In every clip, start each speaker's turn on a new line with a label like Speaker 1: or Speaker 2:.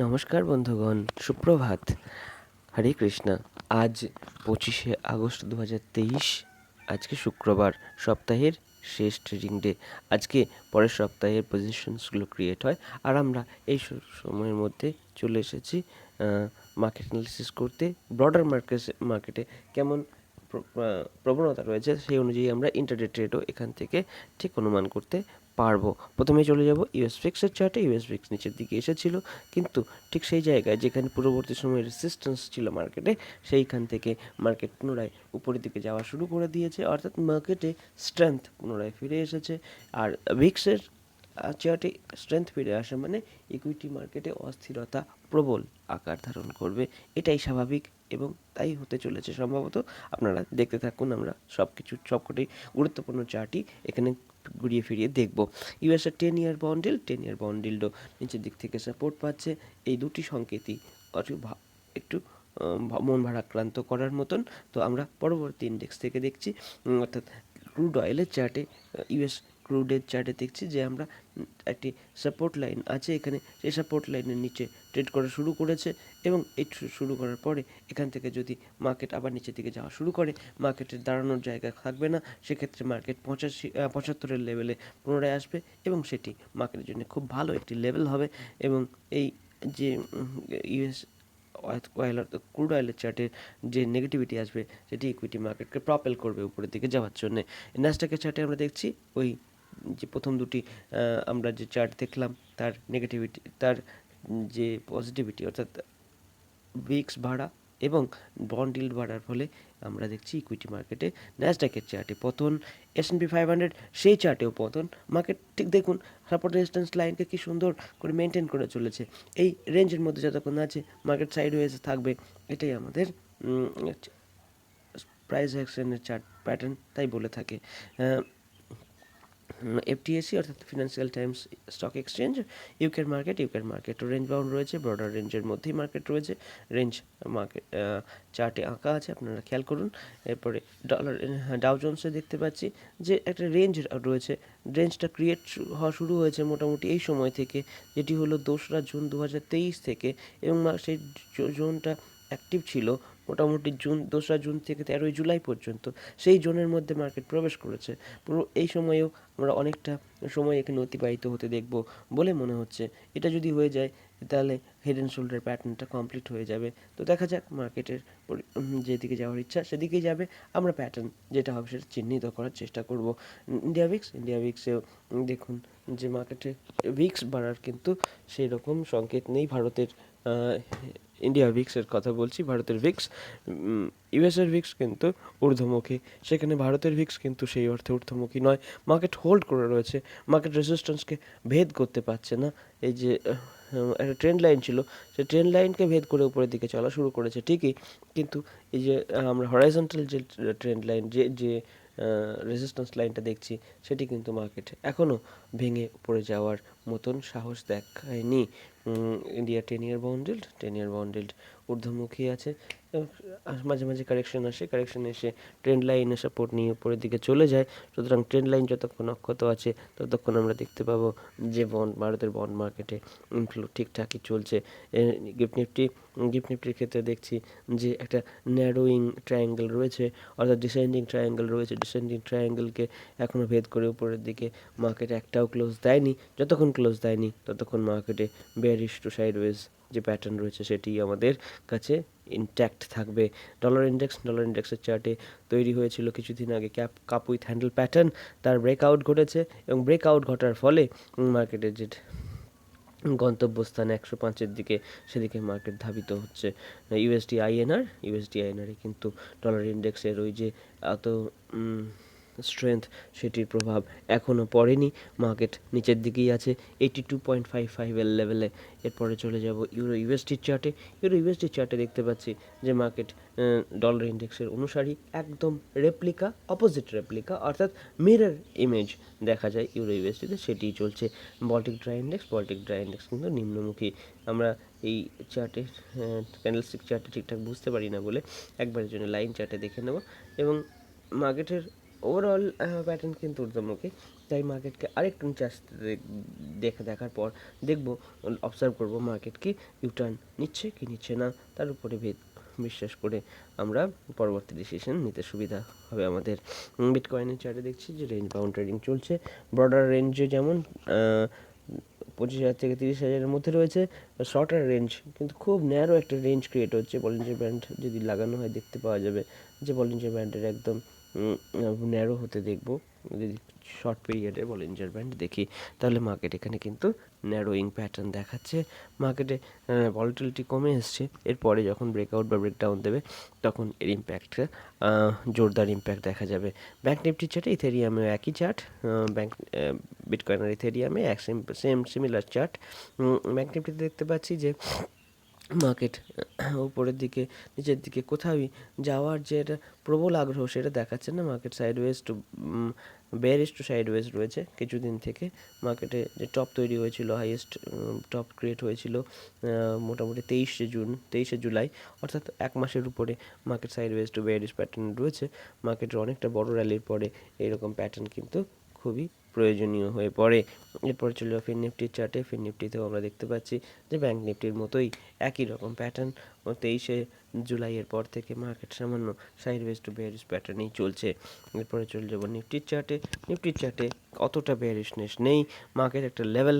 Speaker 1: নমস্কার বন্ধুগণ, সুপ্রভাত। হরে কৃষ্ণা। আজ 25শে আগস্ট 2023। আজকে শুক্রবার, সপ্তাহের শেষ ট্রেডিং ডে। আজকে পরের সপ্তাহের পজিশনসগুলো ক্রিয়েট হয়, আর আমরা এই সময়ের মধ্যে চলে এসেছি মার্কেট অ্যানালিসিস করতে। ব্রডার মার্কেটে কেমন প্রবণতা রয়েছে সেই অনুযায়ী আমরা ইন্টারডে ট্রেডও এখান থেকে ঠিক অনুমান করতে পারবো। প্রথমে চলে যাব ইউএস ফিক্সের চার্টে। ইউএস ফিক্স নিচের দিকে এসেছিল, কিন্তু ঠিক সেই জায়গায় যেখানে পূর্ববর্তী সময়ে রেসিস্ট্যান্স ছিল মার্কেটে, সেইখান থেকে মার্কেট পুনরায় উপরের দিকে যাওয়া শুরু করে দিয়েছে, অর্থাৎ মার্কেটে স্ট্রেংথ পুনরায় ফিরে এসেছে। আর ভিক্সের চার্টে স্ট্রেংথ ফিরে আসে মানে ইকুইটি মার্কেটে অস্থিরতা প্রবল আকার ধারণ করবে, এটাই স্বাভাবিক এবং তাই হতে চলেছে সম্ভবত। আপনারা দেখতে থাকুন, আমরা সবকটি গুরুত্বপূর্ণ চার্টই এখানে ঘুরিয়ে ফিরিয়ে দেখব। ইউএসএর 10 ইয়ার বন্ডিলও নিচের দিক থেকে সাপোর্ট পাচ্ছে। এই দুটি সংকেতই একটু মন ভারাক্রান্ত করার মতন। তো আমরা পরবর্তী ইন্ডেক্স থেকে দেখছি, অর্থাৎ ক্রুড অয়েলের চার্টে, ইউএস ক্রুডের চার্টে দেখছি যে আমরা একটি সাপোর্ট লাইন আছে এখানে, সেই সাপোর্ট লাইনের নিচে ট্রেড করা শুরু করেছে, এবং এই শুরু করার পরে এখান থেকে যদি মার্কেট আবার নিচের দিকে যাওয়া শুরু করে, মার্কেটের দাঁড়ানোর জায়গা থাকবে না। সেক্ষেত্রে মার্কেট 75 লেভেলে পুনরায় আসবে, এবং সেটি মার্কেটের জন্য খুব ভালো একটি লেভেল হবে। এবং এই যে ইউএস ক্রুড অয়েলের চার্টের যে নেগেটিভিটি আসবে, সেটি ইকুইটি মার্কেটকে প্রপেল করবে উপরের দিকে যাওয়ার জন্য। ন্যাসডাকের চার্টে আমরা দেখছি ওই যে প্রথম দুটি আমরা যে চার্ট দেখলাম, তার নেগেটিভিটি, তার যে পজিটিভিটি, অর্থাৎ উইক্স বাড়া এবং বন্ড ইল্ড বাড়ার ফলে আমরা দেখছি ইকুইটি মার্কেটে ন্যাসডাকের চার্টে পতন, S&P 500 সেই চার্টেও পতন। মার্কেট ঠিক দেখুন, সাপোর্ট রেজিস্ট্যান্স লাইনকে কি সুন্দর করে মেনটেন করে চলেছে। এই রেঞ্জের মধ্যে যতক্ষণ আছে মার্কেট সাইডওয়েজ থাকবে, এটাই আমাদের প্রাইস অ্যাকশনের চার্ট প্যাটার্ন তাই বলে থাকে। এফটিএসি অর্থাৎ ফিনান্সিয়াল টাইমস স্টক এক্সচেঞ্জ, ইউকের মার্কেট রেঞ্জ বাউন্ড রয়েছে, ব্রডার রেঞ্জের মধ্যেই মার্কেট রয়েছে। রেঞ্জ মার্কেট চার্টে আঁকা আছে, আপনারা খেয়াল করুন। এরপরে ডাউ জোন্সে দেখতে পাচ্ছি যে একটা রেঞ্জ রয়েছে। রেঞ্জটা ক্রিয়েট হওয়া শুরু হয়েছে মোটামুটি এই সময় থেকে, যেটি হলো 2রা জুন 2023 থেকে, এবং সেই জোনটা অ্যাক্টিভ ছিল মোটামুটি 2রা জুন থেকে 13ই জুলাই পর্যন্ত। সেই জোনের মধ্যে মার্কেট প্রবেশ করেছে। পুরো এই সময়েও আমরা অনেকটা সময় এখানে অতিবাহিত হতে দেখব বলে মনে হচ্ছে। এটা যদি হয়ে যায়, তাহলে হেড অ্যান্ড শোল্ডার প্যাটার্নটা কমপ্লিট হয়ে যাবে। তো দেখা যাক, মার্কেটের যেদিকে যাওয়ার ইচ্ছা সেদিকেই যাবে। আমরা প্যাটার্ন যেটা হবে সেটা চিহ্নিত করার চেষ্টা করব। ইন্ডিয়া ভিক্সেও দেখুন যে মার্কেটে ভিক্স বাড়ার কিন্তু সেই রকম সংকেত নেই। ভারতের ইন্ডিয়া ভিক্সের কথা বলছি, ভারতের ভিক্স, ইউএসের ভিক্স কিন্তু ঊর্ধ্বমুখী, সেখানে ভারতের ভিক্স কিন্তু সেই অর্থে ঊর্ধ্বমুখী নয়। মার্কেট হোল্ড করে রয়েছে, মার্কেট রেজিস্ট্যান্সকে ভেদ করতে পারছে না। এই যে একটা ট্রেন্ড লাইন ছিল, সেই ট্রেন্ড লাইনকে ভেদ করে উপরের দিকে চলা শুরু করেছে ঠিকই, কিন্তু এই যে আমরা হরাইজন্টাল যে ট্রেন্ড লাইন, যে রেজিস্ট্যান্স লাইনটা দেখছি, সেটি কিন্তু মার্কেট এখনও ভেঙে উপরে যাওয়ার মতন সাহস দেখায়নি। ইন্ডিয়া 10 ইয়ার বন্ডিল্ড ঊর্ধ্বমুখী আছে। মাঝে মাঝে কারেকশন এসে ট্রেন্ড লাইনে সাপোর্ট নিয়ে উপরের দিকে চলে যায়। সুতরাং ট্রেন্ড লাইন যতক্ষণ অক্ষত আছে ততক্ষণ আমরা দেখতে পাবো যে ভারতের বন্ড মার্কেটে ইনফ্লো ঠিকঠাকই চলছে। গিফট নিফটির ক্ষেত্রে দেখছি যে একটা ন্যারোয়িং ট্রায়াঙ্গেল রয়েছে, অর্থাৎ ডিসেন্ডিং ট্রায়াঙ্গেল রয়েছে। ডিসেন্ডিং ট্রায়াঙ্গেলকে এখনও ভেদ করে উপরের দিকে মার্কেট একটাও ক্লোজ দেয়নি। যতক্ষণ ক্লোজ দেয়নি ততক্ষণ মার্কেটে বেয়ারিশ টু সাইডওয়েজ যে প্যাটার্ন রয়েছে সেটি আমাদের কাছে ইনট্যাক্ট থাকবে। ডলার ইন্ডেক্সের চার্টে তৈরি হয়েছিল কিছুদিন আগে কাপ উইথ হ্যান্ডেল প্যাটার্ন, তার ব্রেকআউট ঘটেছে, এবং ব্রেকআউট ঘটার ফলে মার্কেটের যে গন্তব্যস্থান 105-এর দিকে, সেদিকে মার্কেট ধাবিত হচ্ছে। ইউএসডি আইএনআরে কিন্তু ডলার ইন্ডেক্সের ওই যে এত স্ট্রেংথ, সেটির প্রভাব এখনও পড়েনি। মার্কেট নিচের দিকেই আছে 82.55-এর লেভেলে। এরপরে চলে যাব ইউরো ইউএসডির চার্টে দেখতে পাচ্ছি যে মার্কেট ডলার ইন্ডেক্সের অনুসারী, একদম অপোজিট রেপ্লিকা, অর্থাৎ মিরর ইমেজ দেখা যায় ইউরো ইউএসডিতে, সেটিই চলছে। বল্টিক ড্রাই ইন্ডেক্স কিন্তু নিম্নমুখী। আমরা এই চার্টে ক্যান্ডেলস্টিক চার্টে ঠিকঠাক বুঝতে পারি না বলে একবারের জন্য লাইন চার্টে দেখে নেব। এবং মার্কেটের ওভারঅল প্যাটার্ন কিন্তু ঊর্ধ্বমুখী। তাই মার্কেটকে আরেকটু নিচে আসতে দেখার পর দেখবো, অবজার্ভ করব মার্কেট কি ইউটার্ন নিচ্ছে কি নিচ্ছে না, তার উপরে বিশ্বাস করে আমরা পরবর্তী ডিসিশন নিতে সুবিধা হবে আমাদের। বিটকয়েনের চার্টে দেখছি যে রেঞ্জ বাউন্ড ট্রেডিং চলছে। ব্রডার রেঞ্জে যেমন 25,000 থেকে 30,000-এর মধ্যে রয়েছে। শর্টার রেঞ্জ কিন্তু খুব ন্যারো একটা রেঞ্জ ক্রিয়েট হচ্ছে। বলিঞ্জার ব্যান্ড যদি লাগানো হয় দেখতে পাওয়া যাবে যে বলিঞ্জার ব্যান্ডের একদম ন্যারো হতে দেখব। যদি শর্ট পিরিয়ডে বলিঞ্জার ব্যান্ড দেখি তাহলে মার্কেট এখানে কিন্তু ন্যারোয়িং প্যাটার্ন দেখাচ্ছে। মার্কেটে ভলাটিলিটি কমে এসছে। এরপরে যখন ব্রেকআউট বা ব্রেকডাউন দেবে তখন এর ইম্প্যাক্টটা জোরদার ইম্প্যাক্ট দেখা যাবে। ব্যাঙ্ক নিফটির চার্টে ইথেরিয়ামেও একই চার্ট, ব্যাঙ্ক বিটকয়েন আর ইথেরিয়ামে সেম সিমিলার চার্ট। ব্যাঙ্ক নিফটিতে দেখতে পাচ্ছি যে মার্কেট উপরের দিকে নিচের দিকে কোথাওই যাওয়ার যে একটা প্রবল আগ্রহ সেটা দেখাচ্ছে না। Market sideways to bearish to sideways রয়েছে কিছুদিন থেকে। মার্কেটে যে টপ তৈরি হয়েছিল, হাইয়েস্ট টপ ক্রিয়েট হয়েছিল মোটামুটি 23শে জুলাই, অর্থাৎ 1 মাসের উপরে market sideways to bearish pattern রয়েছে। মার্কেটের অনেকটা বড় র্যালির পরে এরকম প্যাটার্ন কিন্তু খুবই প্রয়োজনীয় হয়ে পড়ে। এরপরে চলে যাও ফিন নিফটির চার্টে। ফিন নিফটিতেও আমরা দেখতে পাচ্ছি যে ব্যাঙ্ক নিফটির মতোই একই রকম প্যাটার্ন। 23শে জুলাইয়ের পর থেকে মার্কেট সামান্য সাইডওয়েজ টু বেয়ারিশ প্যাটার্নেই চলছে। এরপরে চলে যাবো নিফটির চার্টে। নিফটির চার্টে অতটা বেয়ারিশনেস নেই। মার্কেট একটা লেভেল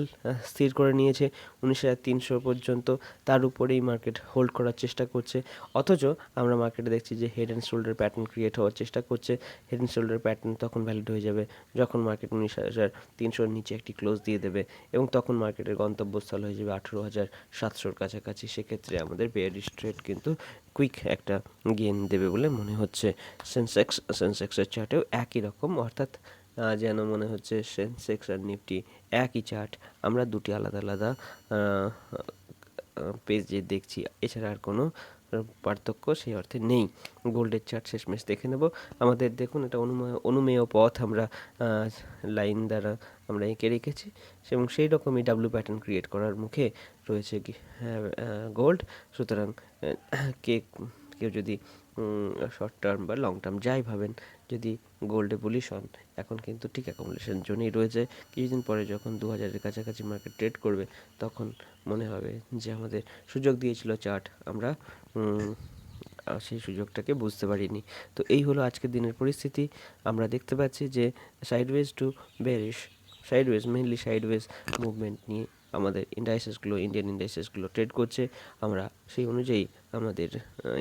Speaker 1: স্থির করে নিয়েছে 19,300 পর্যন্ত। তার উপরেই মার্কেট হোল্ড করার চেষ্টা করছে। অথচ আমরা মার্কেটে দেখছি যে head and shoulder pattern create হওয়ার চেষ্টা করছে। হেড অ্যান্ড শোল্ডার প্যাটার্ন তখন ভ্যালিড হয়ে যাবে যখন মার্কেট 19,300-র নিচে একটি ক্লোজ দিয়ে দেবে, এবং তখন মার্কেটের গন্তব্যস্থল হয়ে যাবে 18,700-র কাছাকাছি। সেক্ষেত্রে আমাদের বেয়ারিশ ট্রেড কিন্তু কুইক একটা গেইন দেবে বলে মনে হচ্ছে। সেন্সেক্সের চার্টেও একই রকম, অর্থাৎ যেন মনে হচ্ছে সেন্সেক্স আর নিফটি একই চার্ট। আমরা দুটি আলাদা আলাদা পেজে দেখছি, এছাড়া আর কোনো পার্থক্য সেই অর্থে নেই। গোল্ডের চার্ট শেষমেশ দেখে নেব। আমাদের দেখুন এটা অনুমেয় পথ আমরা লাইন দ্বারা আমরা এঁকে রেখেছি, এবং সেই রকমই ডাব্লিউ প্যাটার্ন ক্রিয়েট করার মুখে রয়েছে গোল্ড। সুতরাং কেউ যদি শর্ট টার্ম বা লং টার্ম যাই ভাবেন, যদি গোল্ডে বুলিশ হন, এখন কিন্তু ঠিক অ্যাকোমোডেশন জোনেই রয়েছে। কিছুদিন পরে যখন 2000-এর কাছাকাছি মার্কেট ট্রেড করবে তখন মনে হবে যে আমাদের সুযোগ দিয়েছিল চার্ট, আমরা সেই সুযোগটাকে বুঝতে পারিনি। তো এই হলো আজকের দিনের পরিস্থিতি। আমরা দেখতে পাচ্ছি যে sideways to bearish, mainly sideways movement নিয়ে আমাদের ইন্ডিয়ান ইন্ডাইসেসগুলো ট্রেড করছে। আমরা সেই অনুযায়ী আমাদের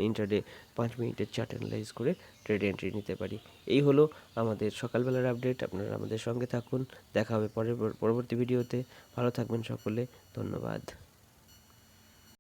Speaker 1: ইন্ট্রাডে 5 মিনিটের চার্ট অ্যানালাইজ করে ট্রেড এন্ট্রি নিতে পারি। এই হলো আমাদের সকালবেলার আপডেট। আপনারা আমাদের সঙ্গে থাকুন। দেখা হবে পরবর্তী ভিডিওতে। ভালো থাকবেন সকলে। ধন্যবাদ।